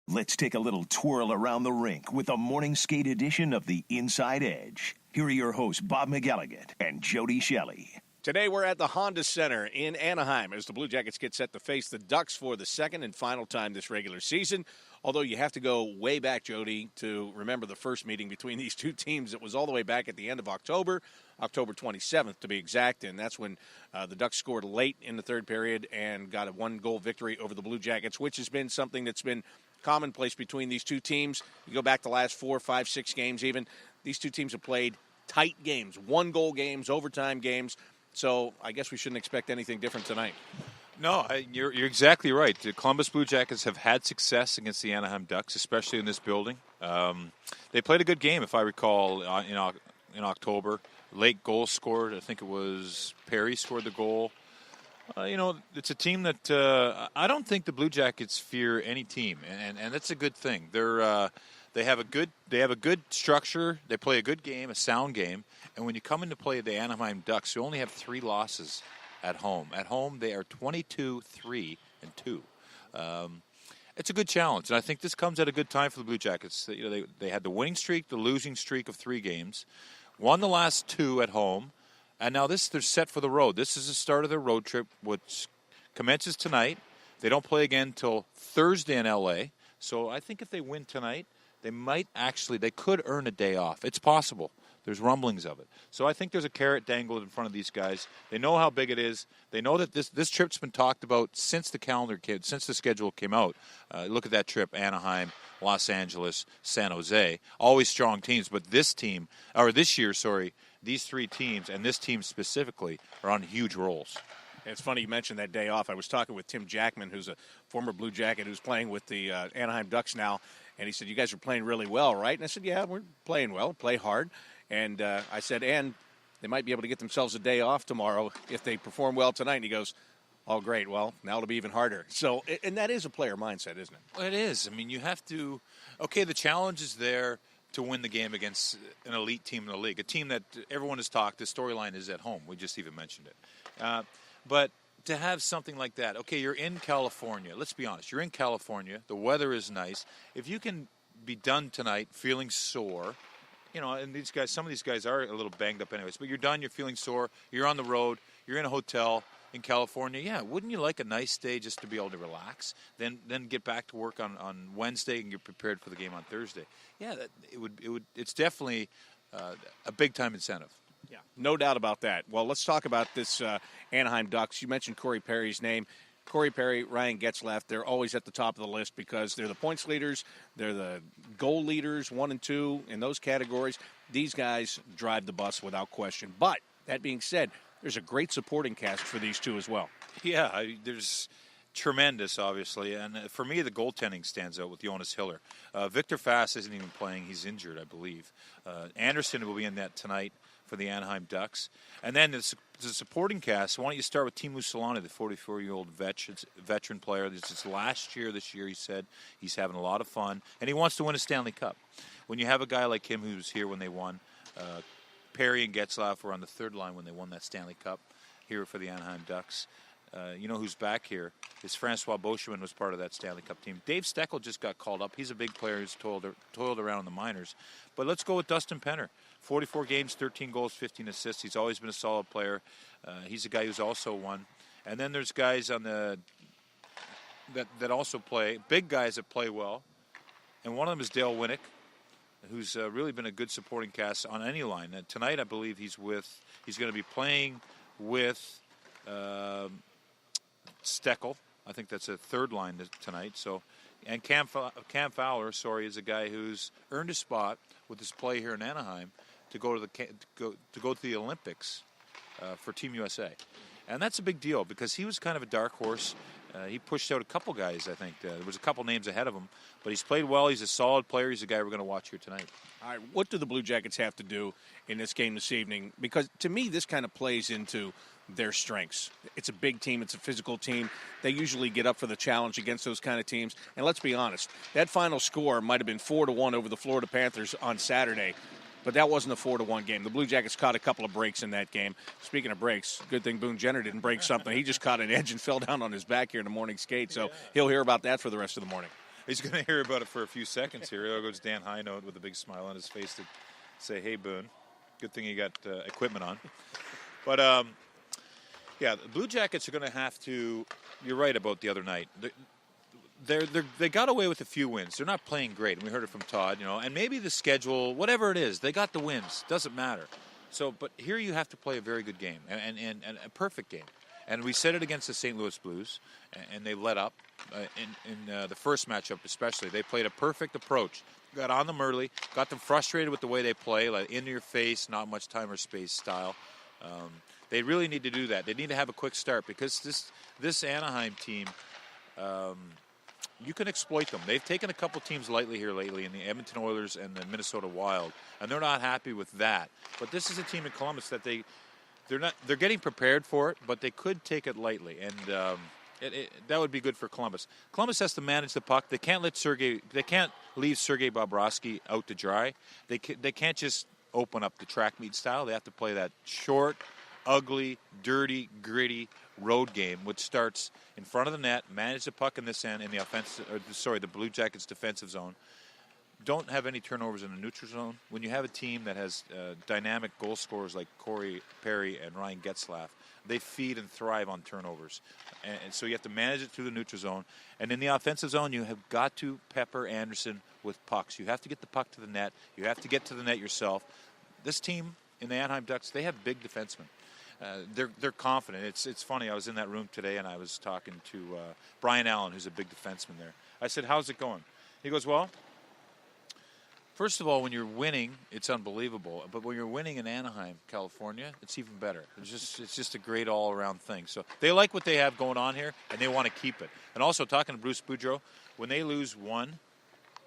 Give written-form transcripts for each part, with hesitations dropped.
Let's take a little twirl around the rink with a morning skate edition of the Inside Edge. Here are your hosts, Bob McElligott and Jody Shelley. Today we're at the Honda Center in Anaheim as the Blue Jackets get set to face the Ducks for the second and final time this regular season. Although you have to go way back, Jody, to remember the first meeting between these two teams. It was all the way back at the end of October 27th to be exact, and that's when the Ducks scored late in the third period and got a one-goal victory over the Blue Jackets, which has been something that's been commonplace between these two teams. You go back the last 4, 5, 6 games even. These two teams have played tight games, one-goal games, overtime games. So I guess we shouldn't expect anything different tonight. No, you're exactly right. The Columbus Blue Jackets have had success against the Anaheim Ducks, especially in this building. They played a good game, if I recall, in October. Late goal scored. I think it was Perry scored the goal. It's a team that I don't think the Blue Jackets fear any team, and that's a good thing. They have a good structure. They play a good game, a sound game. And when you come in to play the Anaheim Ducks, you only have 3 losses at home. At home, they are 22-3-2. It's a good challenge, and I think this comes at a good time for the Blue Jackets. They had the winning streak, the losing streak of 3 games, won the last 2 at home, and now they're set for the road. This is the start of their road trip, which commences tonight. They don't play again until Thursday in L.A., so I think if they win tonight, they could earn a day off. It's possible. There's rumblings of it. So I think there's a carrot dangled in front of these guys. They know how big it is. They know that this trip's been talked about since the schedule came out. Look at that trip: Anaheim, Los Angeles, San Jose. Always strong teams, but this year, these 3 teams and this team specifically are on huge rolls. It's funny you mentioned that day off. I was talking with Tim Jackman, who's a former Blue Jacket who's playing with the Anaheim Ducks now, and he said, "You guys are playing really well, right?" And I said, "Yeah, we're playing well, play hard." And I said, "And they might be able to get themselves a day off tomorrow if they perform well tonight." And he goes, "Oh, great. Well, now it'll be even harder." So, and that is a player mindset, isn't it? Well, it is. I mean, you have to – okay, the challenge is there to win the game against an elite team in the league, a team that everyone has talked. The storyline is at home. We just even mentioned it. But to have something like that, okay, you're in California. Let's be honest. You're in California. The weather is nice. If you can be done tonight feeling sore – and some of these guys are a little banged up anyways, but you're done, you're feeling sore, you're on the road, you're in a hotel in California. Yeah, wouldn't you like a nice day just to be able to relax? Then get back to work on Wednesday and get prepared for the game on Thursday. Yeah, it's definitely a big-time incentive. Yeah, no doubt about that. Well, let's talk about this Anaheim Ducks. You mentioned Corey Perry's name. Corey Perry, Ryan Getzlaf, they're always at the top of the list because they're the points leaders, they're the goal leaders, 1 and 2 in those categories. These guys drive the bus without question. But that being said, there's a great supporting cast for these two as well. Yeah, there's tremendous, obviously. And for me, the goaltending stands out with Jonas Hiller. Victor Fast isn't even playing. He's injured, I believe. Anderson will be in that tonight for the Anaheim Ducks. And then the supporting cast, why don't you start with Teemu Selanne, the 44-year-old veteran player. This is his last year this year, he said. He's having a lot of fun, and he wants to win a Stanley Cup. When you have a guy like him who was here when they won, Perry and Getzlaf were on the third line when they won that Stanley Cup here for the Anaheim Ducks. Who's back here is Francois Beauchemin, was part of that Stanley Cup team. Dave Steckel just got called up. He's a big player who's toiled around in the minors. But let's go with Dustin Penner. 44 games, 13 goals, 15 assists. He's always been a solid player. He's a guy who's also won. And then there's guys on that also play, big guys that play well. And one of them is Dale Winnick, who's really been a good supporting cast on any line. And tonight, I believe he's going to be playing with Steckel. I think that's a third line tonight. So, and Cam Fowler, is a guy who's earned a spot with his play here in Anaheim to go to the Olympics for Team USA, and that's a big deal because he was kind of a dark horse. He pushed out a couple guys. I think there was a couple names ahead of him, but he's played well. He's a solid player. He's a guy we're going to watch here tonight. All right, what do the Blue Jackets have to do in this game this evening? Because to me, this kind of plays into their strengths. It's a big team. It's a physical team. They usually get up for the challenge against those kind of teams. And let's be honest, that final score might have been 4-1 over the Florida Panthers on Saturday, but that wasn't a 4-1 game. The Blue Jackets caught a couple of breaks in that game. Speaking of breaks, good thing Boone Jenner didn't break something. He just caught an edge and fell down on his back here in the morning skate, so he'll hear about that for the rest of the morning. He's going to hear about it for a few seconds here. There goes Dan Highnote with a big smile on his face to say, hey, Boone. Good thing you got equipment on. But, yeah, the Blue Jackets are going to have to – you're right about the other night. They got away with a few wins. They're not playing great, and we heard it from Todd, and maybe the schedule, whatever it is, they got the wins. Doesn't matter. So, but here you have to play a very good game and a perfect game. And we said it against the St. Louis Blues, and they let up in the first matchup especially. They played a perfect approach. Got on them early, got them frustrated with the way they play, like into your face, not much time or space style. They really need to do that. They need to have a quick start because this Anaheim team, you can exploit them. They've taken a couple teams lightly here lately in the Edmonton Oilers and the Minnesota Wild, and they're not happy with that. But this is a team in Columbus that they're getting prepared for it, but they could take it lightly, and that would be good for Columbus. Columbus has to manage the puck. They can't leave Sergei Bobrovsky out to dry. They can't just open up the track meet style. They have to play that short, ugly, dirty, gritty road game, which starts in front of the net, manage the puck in this end in the Blue Jackets defensive zone. Don't have any turnovers in the neutral zone. When you have a team that has dynamic goal scorers like Corey Perry and Ryan Getzlaf, they feed and thrive on turnovers. And so you have to manage it through the neutral zone. And in the offensive zone, you have got to pepper Anderson with pucks. You have to get the puck to the net. You have to get to the net yourself. This team in the Anaheim Ducks, they have big defensemen. They're confident. It's funny. I was in that room today, and I was talking to Brian Allen, who's a big defenseman there. I said, how's it going? He goes, well, first of all, when you're winning, it's unbelievable. But when you're winning in Anaheim, California, it's even better. It's just a great all-around thing. So they like what they have going on here, and they want to keep it. And also, talking to Bruce Boudreau, when they lose one,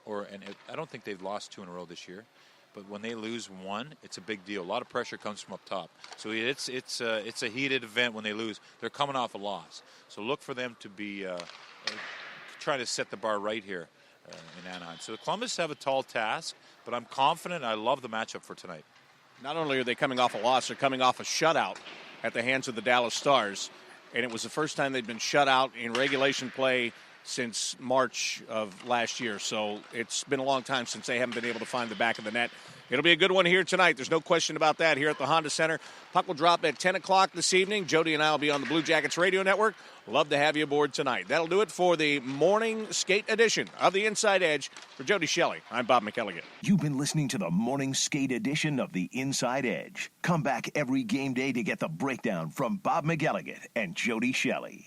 I don't think they've lost 2 in a row this year, but when they lose one, it's a big deal. A lot of pressure comes from up top. So it's a heated event when they lose. They're coming off a loss. So look for them to be trying to set the bar right here in Anaheim. So the Columbus have a tall task, but I'm confident. I love the matchup for tonight. Not only are they coming off a loss, they're coming off a shutout at the hands of the Dallas Stars. And it was the first time they'd been shut out in regulation play since March of last year. So it's been a long time since they haven't been able to find the back of the net. It'll be a good one here tonight. There's no question about that here at the Honda Center. Puck will drop at 10 o'clock this evening. Jody and I will be on the Blue Jackets Radio Network. Love to have you aboard tonight. That'll do it for the morning skate edition of the Inside Edge. For Jody, Shelley, I'm Bob McElligott. You've been listening to the morning skate edition of the Inside Edge. Come back every game day to get the breakdown from Bob McElligott and Jody Shelley.